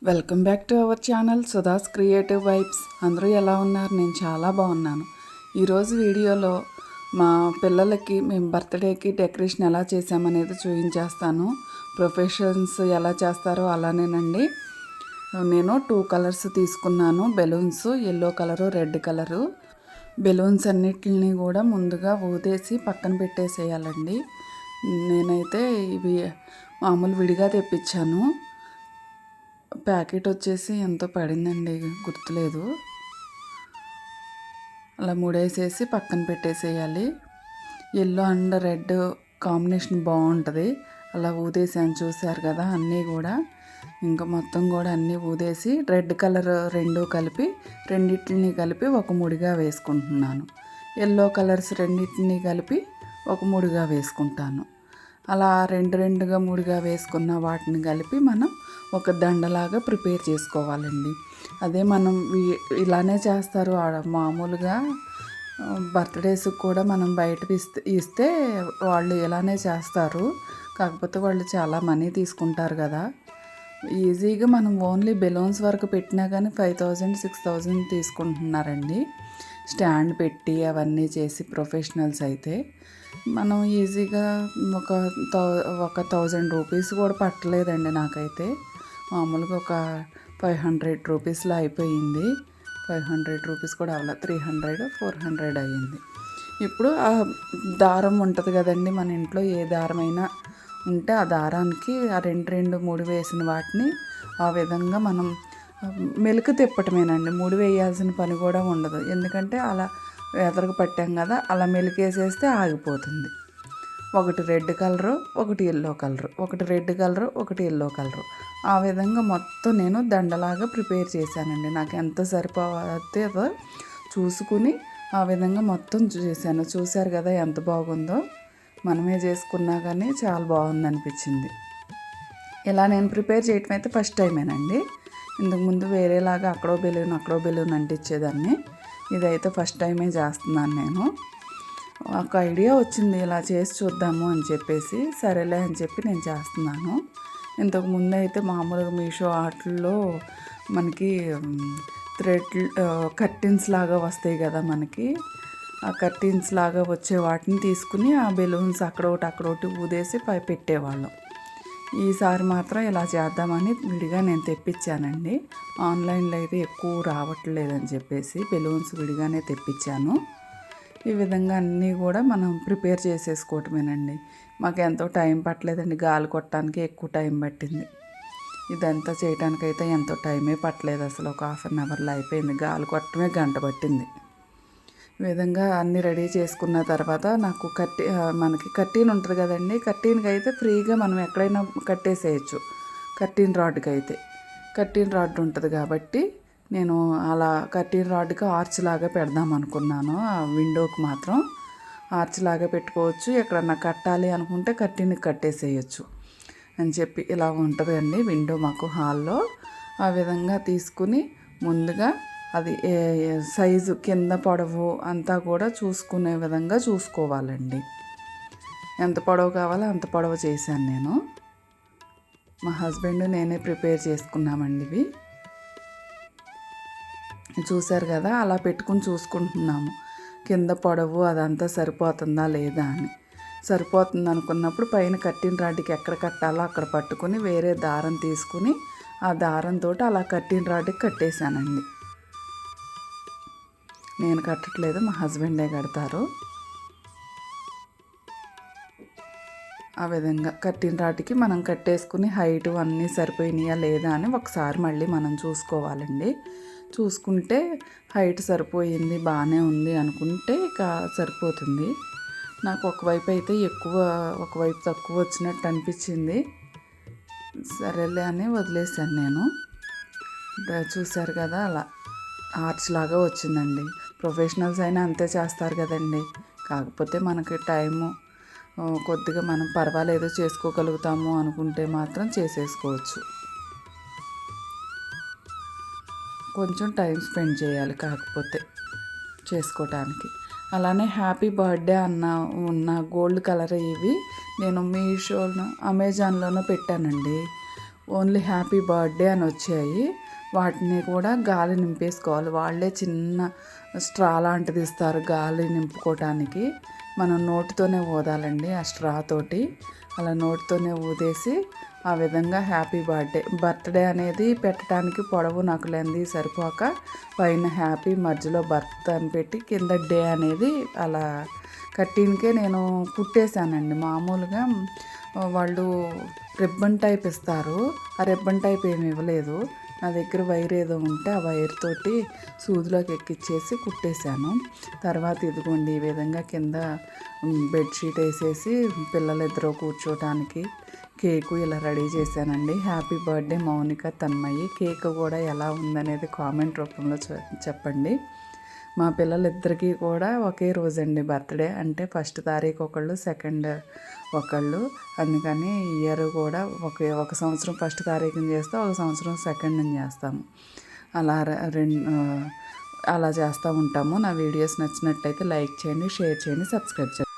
Welcome back to our channel Sudha's creative vibes. అందరూ ఎలా ఉన్నారు? నేను చాలా బాగున్నాను. ఈరోజు వీడియోలో మా పిల్లలకి మేము బర్త్డేకి డెకరేషన్ ఎలా చేసామనేది చూపించేస్తాను. ప్రొఫెషన్స్ ఎలా చేస్తారో అలానేనండి. నేను 2 కలర్స్ తీసుకున్నాను, balloons, yellow colour, red colour. Balloons అన్నిటిని కూడా ముందుగా ఊదేసి పక్కన పెట్టేసేయాలండి. నేనైతే ఇవి మామూలు విడిగా తెప్పించాను. ప్యాకెట్ వచ్చేసి ఎంతో పడిందండి, గుర్తులేదు. అలా ముడేసేసి పక్కన పెట్టేసేయాలి. ఎల్లో అండ్ రెడ్ కాంబినేషన్ బాగుంటుంది. అలా ఊదేసాను, చూసారు కదా. అన్నీ కూడా ఇంకా మొత్తం కూడా అన్నీ ఊదేసి రెడ్ కలర్ రెండింటిని కలిపి ఒక ముడిగా వేసుకుంటున్నాను. ఎల్లో కలర్స్ రెండింటిని కలిపి ఒక ముడిగా వేసుకుంటాను. అలా రెండుగా మూడుగా వేసుకున్న వాటిని కలిపి మనం ఒక దండలాగా ప్రిపేర్ చేసుకోవాలండి. అదే మనం ఇలానే చేస్తారు మామూలుగా బర్త్డేస్కి కూడా మనం బయట ఇస్తే వాళ్ళు ఇలానే చేస్తారు. కాకపోతే వాళ్ళు చాలా మనీ తీసుకుంటారు కదా. ఈజీగా మనం ఓన్లీ బెలూన్స్ వరకు పెట్టినా కానీ 5000 6000 తీసుకుంటున్నారండి. స్టాండ్ పెట్టి అవన్నీ చేసి ప్రొఫెషనల్స్ అయితే మనం ఈజీగా ఒక 1000 రూపీస్ కూడా పట్టలేదండి నాకైతే. మామూలుగా ఒక 500 రూపీస్లో అయిపోయింది. 500 రూపీస్ కూడా అవ్వలే, 300 400 అయ్యింది. ఇప్పుడు ఆ దారం ఉంటుంది కదండి, మన ఇంట్లో ఏ దారమైనా ఉంటే ఆ దారానికి ఆ రెండు ముడి వేసిన వాటిని ఆ విధంగా మనం మెలుకు తిప్పటమేనండి. ముడి వేయాల్సిన పని కూడా ఉండదు. ఎందుకంటే అలా ఎదరకు పట్టాం కదా, అలా మెలికేసేస్తే ఆగిపోతుంది. ఒకటి రెడ్ కలరు, ఒకటి ఎల్లో కలరు, ఒకటి రెడ్ కలరు, ఒకటి ఎల్లో కలరు, ఆ విధంగా మొత్తం నేను దండలాగా ప్రిపేర్ చేశానండి. నాకు ఎంత సరిపోతుందో చూసుకుని ఆ విధంగా మొత్తం చేశాను. చూశారు కదా ఎంత బాగుందో. మనమే చేసుకున్నా కానీ చాలా బాగుంది అనిపించింది. ఇలా నేను ప్రిపేర్ చేయటం అయితే ఫస్ట్ టైమేనండి. ఇంతకుముందు వేరేలాగా అక్కడో బెలూన్ అంటించేదాన్ని. ఇదైతే ఫస్ట్ టైమే చేస్తున్నాను నేను. ఒక ఐడియా వచ్చింది, ఇలా చేసి చూద్దాము అని చెప్పేసి, సరేలే అని చెప్పి నేను చేస్తున్నాను. ఇంతకుముందు అయితే మామూలుగా మీషో వాటిల్లో మనకి కర్టిన్స్ లాగా వస్తాయి కదా మనకి. ఆ కర్టిన్స్ లాగా వచ్చే వాటిని తీసుకుని ఆ బెలూన్స్ అక్కడొకటి ఊదేసి పెట్టేవాళ్ళం. ఈసారి మాత్రం ఇలా చేద్దామని విడిగా నేను తెప్పించానండి. ఆన్లైన్లో అయితే ఎక్కువ రావట్లేదని చెప్పేసి బెలూన్స్ విడిగానే తెప్పించాను. ఈ విధంగా అన్నీ కూడా మనం ప్రిపేర్ చేసేసుకోవటమేనండి. మాకు ఎంతో టైం పట్టలేదండి, గాలి కొట్టడానికి ఎక్కువ టైం పట్టింది. ఇదంతా చేయడానికైతే ఎంతో టైమే పట్టలేదు అసలు. ఒక 1/2 అవర్లో అయిపోయింది. గాలి కొట్టడమే గంట పట్టింది. ఈ విధంగా అన్నీ రెడీ చేసుకున్న తర్వాత నాకు మనకి కర్టీన్ ఉంటుంది కదండి. కర్టీన్కి అయితే ఫ్రీగా మనం ఎక్కడైనా కట్టేసేయచ్చు. కర్టీన్ రాడ్ ఉంటుంది కాబట్టి నేను అలా కర్టీన్ రాడ్కి ఆర్చ్ లాగా పెడదాం అనుకున్నాను. ఆ విండోకి మాత్రం ఆర్చ్ లాగా పెట్టుకోవచ్చు. ఎక్కడన్నా కట్టాలి అనుకుంటే కర్టీన్కి కట్టేసేయచ్చు అని చెప్పి ఇలా ఉంటుందండి విండో మాకు హాల్లో. ఆ విధంగా తీసుకుని ముందుగా అది సైజు కింద పొడవు అంతా కూడా చూసుకునే విధంగా చూసుకోవాలండి. ఎంత పొడవు కావాలో అంత పొడవు చేశాను నేను. మా హస్బెండ్ నేనే ప్రిపేర్ చేసుకున్నామండి ఇవి. చూశారు కదా, అలా పెట్టుకుని చూసుకుంటున్నాము కింద పొడవు అదంతా సరిపోతుందా లేదా అని. సరిపోతుంది అనుకున్నప్పుడు పైన కట్టిన రాడ్కి ఎక్కడ కట్టాలో అక్కడ పట్టుకుని వేరే దారం తీసుకుని ఆ దారంతో అలా కట్టిన రాడ్కి కట్టేశానండి. నేను కట్టట్లేదు, మా హస్బెండే కడతారు. ఆ విధంగా కట్టిన రాటికి మనం కట్టేసుకుని హైట్ అన్నీ సరిపోయినాయా లేదా అని ఒకసారి మళ్ళీ మనం చూసుకోవాలండి. చూసుకుంటే హైట్ సరిపోయింది, బాగానే ఉంది అనుకుంటే ఇక సరిపోతుంది. నాకు ఒకవైపు అయితే ఎక్కువ, ఒకవైపు తక్కువ వచ్చినట్టు అనిపించింది. సరేలే అని వదిలేసాను నేను. చూశారు కదా, అలా ఆర్చ్ లాగా వచ్చిందండి. ప్రొఫెషనల్స్ అయినా అంతే చేస్తారు కదండి. కాకపోతే మనకి టైము కొద్దిగా మనం పర్వాలేదు చేసుకోగలుగుతాము అనుకుంటే మాత్రం చేసేసుకోవచ్చు. కొంచెం టైం స్పెండ్ చేయాలి కాకపోతే చేసుకోవటానికి. అలానే హ్యాపీ బర్త్డే ఉన్న గోల్డ్ కలర్ ఇవి నేను మీషోలో అమెజాన్లోనూ పెట్టానండి. ఓన్లీ హ్యాపీ బర్త్డే అని వచ్చాయి. వాటిని కూడా గాలి నింపేసుకోవాలి. వాళ్ళే చిన్న స్ట్రా లాంటిది ఇస్తారు గాలి నింపుకోవటానికి. మనం నోటితోనే ఊదాలండి ఆ స్ట్రా తోటి. అలా నోటితోనే ఊదేసి ఆ విధంగా హ్యాపీ బర్త్డే అనేది పెట్టడానికి పొడవు నాకు లెంది సరిపోక పైన హ్యాపీ మధ్యలో బర్త్ అని పెట్టి కింద డే అనేది అలా కట్టినకే నేను కుట్టేశానండి. మామూలుగా వాళ్ళు రిబ్బన్ టైప్ ఇస్తారు, ఆ రిబ్బన్ టైప్ ఏమి ఇవ్వలేదు. నా దగ్గర వైర్ ఏదో ఉంటే ఆ వైర్ తోటి సూదిలోకి ఎక్కిచ్చేసి కుట్టేశాను. తర్వాత ఇదిగోండి ఈ విధంగా కింద బెడ్షీట్ వేసేసి పిల్లలిద్దరూ కూర్చోటానికి కేకు ఇలా రెడీ చేశానండి. Happy birthday Mounika Tanmayi. Cake కూడా ఎలా ఉందనేది కామెంట్ రూపంలో చెప్పండి. మా పిల్లలిద్దరికీ కూడా ఒకే రోజండి బర్త్డే. అంటే 1 తారీఖు ఒకళ్ళు, 2 ఒకళ్ళు. అందుకని ఇయర్ కూడా ఒక సంవత్సరం 1 తారీఖున చేస్తాం, ఒక సంవత్సరం 2న చేస్తాము. అలా అలా చేస్తూ ఉంటాము. నా వీడియోస్ నచ్చినట్టయితే లైక్ చేయండి, షేర్ చేయండి, సబ్స్క్రైబ్ చేయండి.